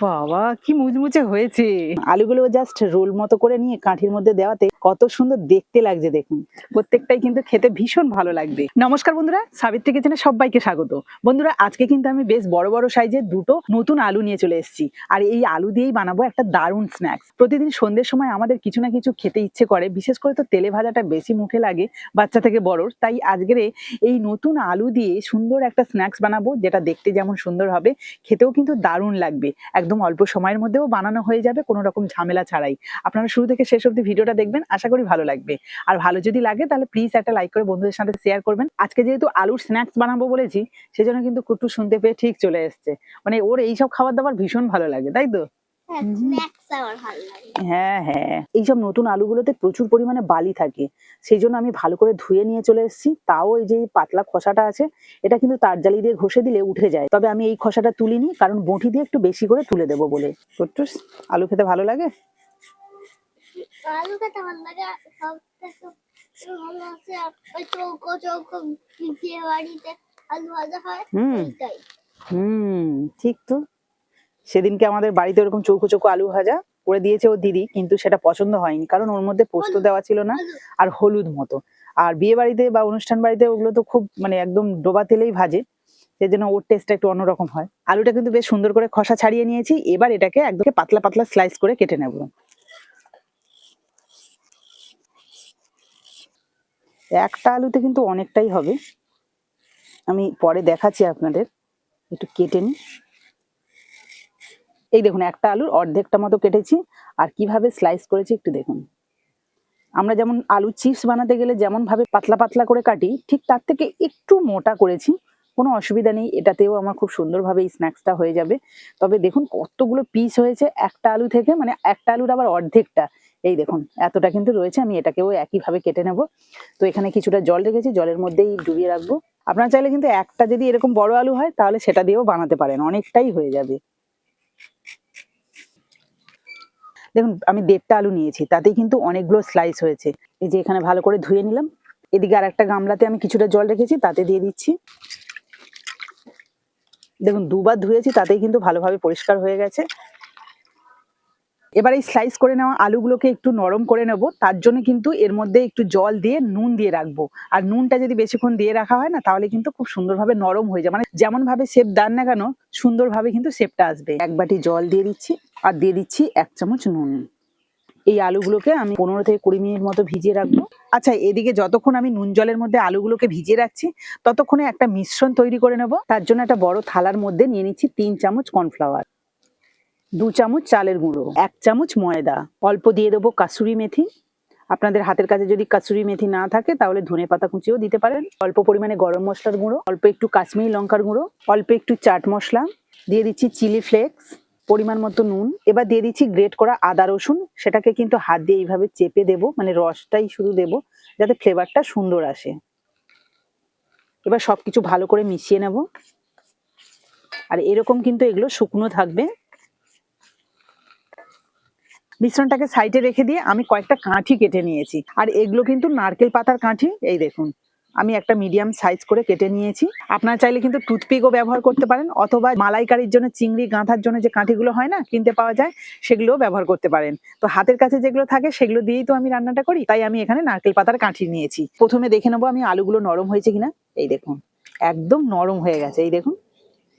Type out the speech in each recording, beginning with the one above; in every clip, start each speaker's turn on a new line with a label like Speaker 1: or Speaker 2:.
Speaker 1: বাবা কি মুচমুচে হয়েছে। আলুগুলো জাস্ট রোল মতো করে নিয়ে কাঠির মধ্যে দেওয়াতে কত সুন্দর দেখতে লাগছে দেখুন। প্রত্যেকটাই কিন্তু খেতে ভীষণ ভালো লাগবে। নমস্কার বন্ধুরা, সাবিত্রী কিচেনে সবাইকে স্বাগত। বন্ধুরা আজকে কিন্তু আমি বেশ বড় বড় সাইজের দুটো নতুন আলু নিয়ে চলে এসেছি। আর এই আলু দিয়েই বানাবো একটা দারুণ স্ন্যাক্স। প্রতিদিন সন্ধ্যের সময় আমাদের কিছু না কিছু খেতে ইচ্ছে করে, বিশেষ করে তো তেলে ভাজাটা বেশি মুখে লাগে বাচ্চা থেকে বড়র। তাই আজকের এই নতুন আলু দিয়ে সুন্দর একটা স্ন্যাক্স বানাবো, যেটা দেখতে যেমন সুন্দর হবে খেতেও কিন্তু দারুণ লাগবে। একদম অল্প সময়ের মধ্যেও বানানো হয়ে যাবে কোনো রকম ঝামেলা ছাড়াই। আপনারা শুরু থেকে শেষ অবধি ভিডিওটা দেখবেন, আশা করি ভালো লাগবে। আর ভালো যদি লাগে তাহলে প্লিজ একটা লাইক করে বন্ধুদের সাথে শেয়ার করবেন। আজকে যেহেতু আলুর স্ন্যাক্স বানাবো বলেছি, সেজন্য কিন্তু কুট্টু শুনতে পেয়ে ঠিক চলে এসছে। মানে ওর এইসব খাবার দাবার ভীষণ ভালো লাগে, তাই তো? হ্যাঁ হ্যাঁ, এইসব নতুন আলুগুলোতে প্রচুর পরিমাণে বালি থাকে, সেই জন্য আমি ভালো করে ধুয়ে নিয়ে চলে এসেছি। তাও এই যে পাতলা খোসাটা আছে, এটা কিন্তু তার জালি দিয়ে ঘষে দিলে উঠে যায়। তবে আমি এই খোসাটা তুলিনি, কারণ বঁটি দিয়ে একটু বেশি করে তুলে দেবো বলে। কুট্টুস, আলু খেতে ভালো লাগে?
Speaker 2: আলু খেতে ভালো লাগে। সব থেকে ভালো আছে ওই চৌকো চৌকো বিয়ে বাড়িতে আলু ভাজা হয় ওইটাই।
Speaker 1: ঠিক তো। সেদিনকে আমাদের বাড়িতে ওরকম চৌকো চৌকো আলু ভাজা করে দিয়েছে ওর দিদি, কিন্তু সেটা পছন্দ হয়নি, কারণ ওর মধ্যে পোস্ত দেওয়া ছিল না আর হলুদ মতো। আর বিয়ে বাড়িতে বা অনুষ্ঠান বাড়িতে ওগুলো তো খুব মানে একদম ডোবা তেলেই ভাজে, সেই জন্য ওর টেস্টটা একটু অন্যরকম হয়। আলুটা কিন্তু বেশ সুন্দর করে খোসা ছাড়িয়ে নিয়েছি। এবার এটাকে একদম পাতলা পাতলা স্লাইস করে কেটে নেব। একটা আলুতে কিন্তু অনেকটাই হবে, আমি পরে দেখাচ্ছি আপনাদের। একটু কেটে নিই। এই দেখুন, একটা আলুর অর্ধেকটা মতো কেটেছি। আর কিভাবে স্লাইস করেছি একটু দেখুন। আমরা যেমন আলু চিপস বানাতে গেলে যেমন ভাবে পাতলা পাতলা করে কাটি, ঠিক তার থেকে একটু মোটা করেছি। কোনো অসুবিধা নেই, এটাতেও আমার খুব সুন্দরভাবে এই স্ন্যাক্সটা হয়ে যাবে। তবে দেখুন কতগুলো পিস হয়েছে একটা আলু থেকে, মানে একটা আলুর আবার অর্ধেকটা। এই দেখুন এতটা কিন্তু রয়েছে। আমি এটাকেও একইভাবে কেটে নেব। তো এখানে কিছুটা জল রেখেছি, জলের মধ্যেই ডুবিয়ে রাখবো। আপনারা চাইলে কিন্তু একটা যদি এরকম বড় আলু হয় তাহলে সেটা দিয়েও বানাতে পারেন, অনেকটাই হয়ে যাবে। দেখুন আমি 1.5টা আলু নিয়েছি, তাতেই কিন্তু অনেকগুলো স্লাইস হয়েছে। এই যে এখানে ভালো করে ধুয়ে নিলাম। এদিকে আর একটা গামলাতে আমি কিছুটা জল রেখেছি, তাতে দিয়ে দিচ্ছি। দেখুন দুবার ধুয়েছি, তাতেই কিন্তু ভালোভাবে পরিষ্কার হয়ে গেছে। এবার এই স্লাইস করে নেওয়া আলুগুলোকে একটু নরম করে নেব, তার জন্য কিন্তু এর মধ্যে একটু জল দিয়ে নুন দিয়ে রাখবো। আর নুনটা যদি বেশিক্ষণ দিয়ে রাখা হয় না, তাহলে কিন্তু খুব সুন্দরভাবে নরম হয়ে যায়। মানে যেমন ভাবে শেপ দেন না কেন, সুন্দরভাবে কিন্তু শেপটা আসবে। 1 বাটি জল দিয়ে দিচ্ছি, আর দিয়ে দিচ্ছি 1 চামচ নুন। এই আলুগুলোকে আমি 15 থেকে 20 মিনিট মতো ভিজিয়ে রাখবো। আচ্ছা, এদিকে যতক্ষণ আমি নুন জলের মধ্যে আলুগুলোকে ভিজিয়ে রাখছি, ততক্ষণে একটা মিশ্রণ তৈরি করে নেব। তার জন্য একটা বড় থালার মধ্যে নিয়ে নিচ্ছি 3 চামচ কর্নফ্লাওয়ার, 2 চামচ চালের গুঁড়ো, 1 চামচ ময়দা, অল্প দিয়ে দেবো কাসুরি মেথি। আপনাদের হাতের কাছে যদি কাসুরি মেথি না থাকে তাহলে ধনে পাতা কুচিও দিতে পারেন। অল্প পরিমাণে গরম মশলার গুঁড়ো, অল্প একটু কাশ্মীরি লঙ্কার গুঁড়ো, অল্প একটু চাট মশলা, দিয়ে দিচ্ছি চিলি ফ্লেক্স, পরিমাণ মতো নুন। এবার দিয়ে দিচ্ছি গ্রেট করা আদা রসুন। সেটাকে কিন্তু হাত দিয়ে এইভাবে চেপে দেবো, মানে রসটাই শুধু দেবো, যাতে ফ্লেভারটা সুন্দর আসে। এবার সবকিছু ভালো করে মিশিয়ে নেব। আর এরকম কিন্তু এগুলো শুকনো থাকবে। মিশ্রণটাকে সাইডে রেখে দিয়ে আমি কয়েকটা কাঠি কেটে নিয়েছি। আর এগুলো কিন্তু নারকেল পাতার কাঠি। এই দেখুন আমি একটা মিডিয়াম সাইজ করে কেটে নিয়েছি। আপনারা চাইলে কিন্তু টুথপিকও ব্যবহার করতে পারেন, অথবা মালাইকারির জন্য চিংড়ি গাঁথার জন্য যে কাঠিগুলো হয় না, কিনতে পাওয়া যায়, সেগুলোও ব্যবহার করতে পারেন। তো হাতের কাছে যেগুলো থাকে সেগুলো দিয়েই তো আমি রান্নাটা করি, তাই আমি এখানে নারকেল পাতার কাঠি নিয়েছি। প্রথমে দেখে নেবো আমি আলুগুলো নরম হয়েছে কিনা। এই দেখুন একদম নরম হয়ে গেছে। এই দেখুন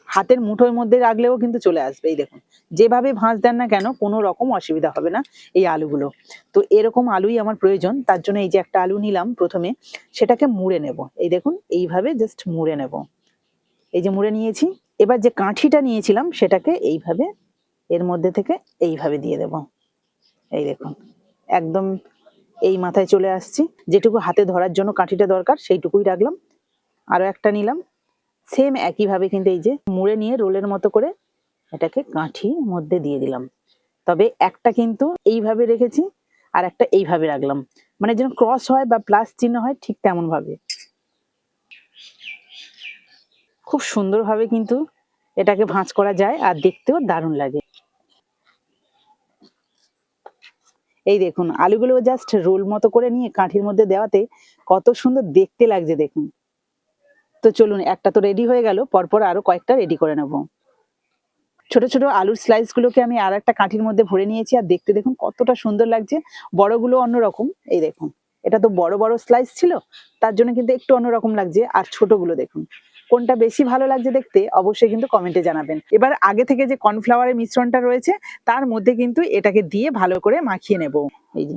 Speaker 1: হাতের মুঠোর মধ্যে রাখলেও কিন্তু চলে আসবে। এই দেখুন যেভাবে ভাঁজ দেন না কেন, কোনো রকম অসুবিধা হবে না এই আলুগুলো। তো এরকম আলুই আমার প্রয়োজন, তার জন্য এই যে একটা আলু নিলাম, প্রথমে সেটাকে মুড়ে নেব। এই দেখুন এইভাবে জাস্ট মুড়ে নেব। এই যে মুড়ে নিয়েছি। এবার যে কাঠিটা নিয়েছিলাম সেটাকে এইভাবে এর মধ্যে থেকে এইভাবে দিয়ে দেব। এই দেখুন একদম এই মাথায় চলে আসছি। যেটুকু হাতে ধরার জন্য কাঠিটা দরকার সেইটুকুই রাখলাম। আরো একটা নিলাম, সেম একইভাবে কিন্তু এই যে মুড়ে নিয়ে রোলের মতো করে এটাকে কাঠির মধ্যে দিয়ে দিলাম। তবে একটা কিন্তু এইভাবে রেখেছি, আর একটা এইভাবে রাখলাম, মানে যেন ক্রস হয় বা প্লাস চিহ্ন হয়, ঠিক তেমন ভাবে। খুব সুন্দরভাবে কিন্তু এটাকে ভাঁজ করা যায়, আর দেখতেও দারুণ লাগে। এই দেখুন আলুগুলো জাস্ট রোল মতো করে নিয়ে কাঠির মধ্যে দেওয়াতে কত সুন্দর দেখতে লাগছে দেখুন। তো চলুন, একটা তো রেডি হয়ে গেল, পরপর আরো কয়েকটা রেডি করে নেব। ছোট ছোট আলুর স্লাইস গুলোকে আমি আর একটা কাঠির মধ্যে ভরে নিয়েছি, আর দেখতে দেখুন কতটা সুন্দর লাগছে। বড়গুলো অন্যরকম, এই দেখুন এটা তো বড় বড় স্লাইস ছিল, তার জন্য কিন্তু একটু অন্যরকম লাগছে। আর ছোটগুলো দেখুন, কোনটা বেশি ভালো লাগছে দেখতে অবশ্যই কিন্তু কমেন্টে জানাবেন। এবার আগে থেকে যে কর্নফ্লাওয়ারের মিশ্রণটা রয়েছে তার মধ্যে কিন্তু এটাকে দিয়ে ভালো করে মাখিয়ে নেব। এই যে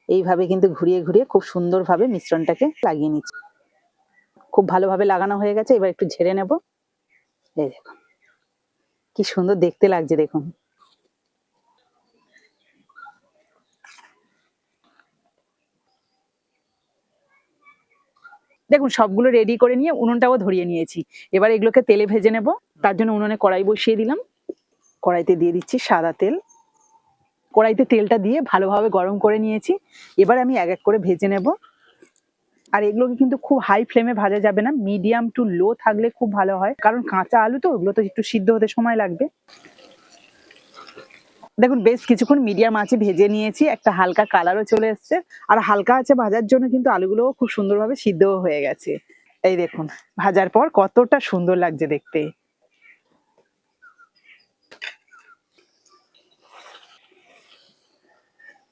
Speaker 1: এইভাবে কিন্তু ঘুরিয়ে ঘুরিয়ে খুব সুন্দরভাবে মিশ্রণটাকে লাগিয়ে নিচ্ছি। খুব ভালোভাবে লাগানো হয়ে গেছে, এবার একটু ঝেড়ে নেব। এই দেখুন কি সুন্দর দেখতে লাগছে দেখুন। দেখুন সবগুলো রেডি করে নিয়ে উনুনটাও ধরিয়ে নিয়েছি। এবার এগুলোকে তেলে ভেজে নেব। তার জন্য উনুনে কড়াই বসিয়ে দিলাম। কড়াইতে দিয়ে দিচ্ছি সাদা তেল। কড়াইতে তেলটা দিয়ে ভালোভাবে গরম করে নিয়েছি। এবার আমি এক এক করে ভেজে নেব। আর এগুলোকে কিন্তু খুব হাই ফ্লেমে ভাজা যাবে না, মিডিয়াম টু লো থাকলে খুব ভালো হয়, কারণ কাঁচা আলু তো, ওগুলো তো একটু সিদ্ধ হতে সময় লাগবে। দেখুন বেশ কিছুক্ষণ মিডিয়াম আঁচে ভেজে নিয়েছি, একটা হালকা কালারও চলে এসছে। আর হালকা আঁচে ভাজার জন্য কিন্তু আলুগুলোও খুব সুন্দরভাবে সিদ্ধও হয়ে গেছে। এই দেখুন ভাজার পর কতটা সুন্দর লাগছে দেখতে।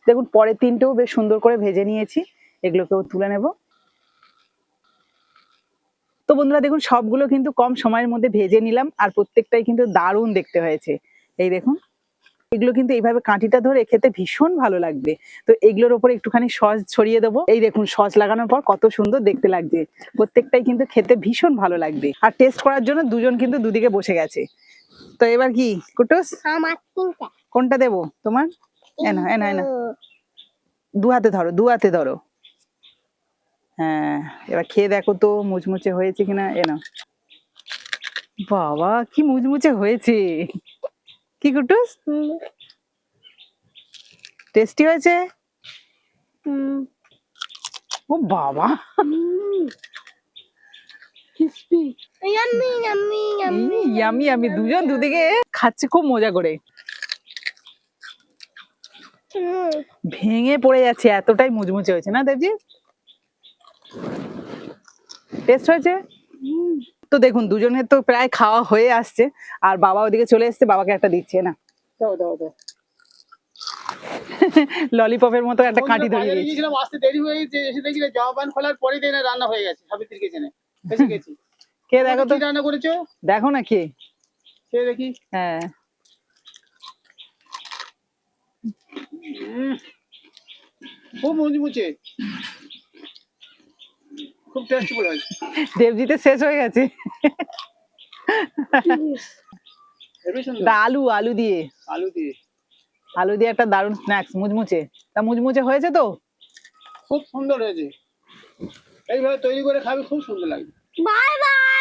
Speaker 1: দেখুন পরের তিনটেও বেশ সুন্দর করে ভেজে নিয়েছি, এগুলোকেও তুলে নেব। তো বন্ধুরা দেখুন সবগুলো কিন্তু কম সময়ের মধ্যে ভেজে নিলাম, আর প্রত্যেকটাই কিন্তু দারুণ দেখতে হয়েছে। এই দেখুন এগুলো কিন্তু এইভাবে কাঁটিটা ধরে খেতে ভীষণ ভালো লাগবে। তো এগুলোর উপরে একটুখানি সস ছড়িয়ে দেবো। এই দেখুন সস লাগানোর পর কত সুন্দর দেখতে লাগছে। প্রত্যেকটাই কিন্তু খেতে ভীষণ ভালো লাগবে। আর টেস্ট করার জন্য দুজন কিন্তু দুদিকে বসে গেছে। তো এবার কি কুটুস,
Speaker 2: আমার তিনটা।
Speaker 1: কোনটা দেবো তোমার? এনা এনা এনা, দু হাতে ধরো, দু হাতে ধরো। হ্যাঁ এবার খেয়ে দেখো তো মুচমুচে হয়েছে কিনা। এনা, বাবা কি মুচমুচে হয়েছে। কি কুটুস, টেস্টি হয়েছে? ও বাবা
Speaker 2: ইয়াম্মি ইয়াম্মি ইয়াম্মি
Speaker 1: ইয়ামি, আমি দুজন দুদিকে খাচ্ছি খুব মজা করে। ভেঙে পড়ে যাচ্ছে, এতটাই মুচমুচে হয়েছে না দেবজি? টেস্ট হয়েছে? তো দেখুন দুজনের তো প্রায় খাওয়া হয়ে আসছে, আর বাবা ওদিকে চলে এসছে, বাবাকে একটা দিচ্ছে না।
Speaker 3: দাও দাও দাও।
Speaker 1: ললিপপের মতো একটা কাঠি ধরিয়ে
Speaker 3: বাজারে
Speaker 1: দিয়েছি।
Speaker 3: গিয়েছিলাম, আসতে দেরি হয়ে গেছে, এসে দেখি যে জামা প্যান্ট খোলার পরেই দেনে রান্না হয়ে গেছে সাবিত্রীর কিচেনে। এসে গেছি।
Speaker 1: কে দেখো তো,
Speaker 3: কি রান্না করেছো?
Speaker 1: দেখো না কে।
Speaker 3: সে দেখি।
Speaker 1: হ্যাঁ
Speaker 3: খুব মুচমুচে, খুব টেস্টফুল হয়েছে।
Speaker 1: দেবজিতে শেষ হয়ে গেছে।
Speaker 3: হেবি সুন্দর।
Speaker 1: আলু আলু দিয়ে,
Speaker 3: আলু দিয়ে
Speaker 1: আলু দিয়ে একটা দারুণ স্ন্যাক্স মুচমুচে। তা মুচমুচে হয়েছে তো?
Speaker 3: খুব সুন্দর হয়েছে। এইভাবে তৈরি করে খাবি, খুব সুন্দর লাগবে।
Speaker 2: Bye bye.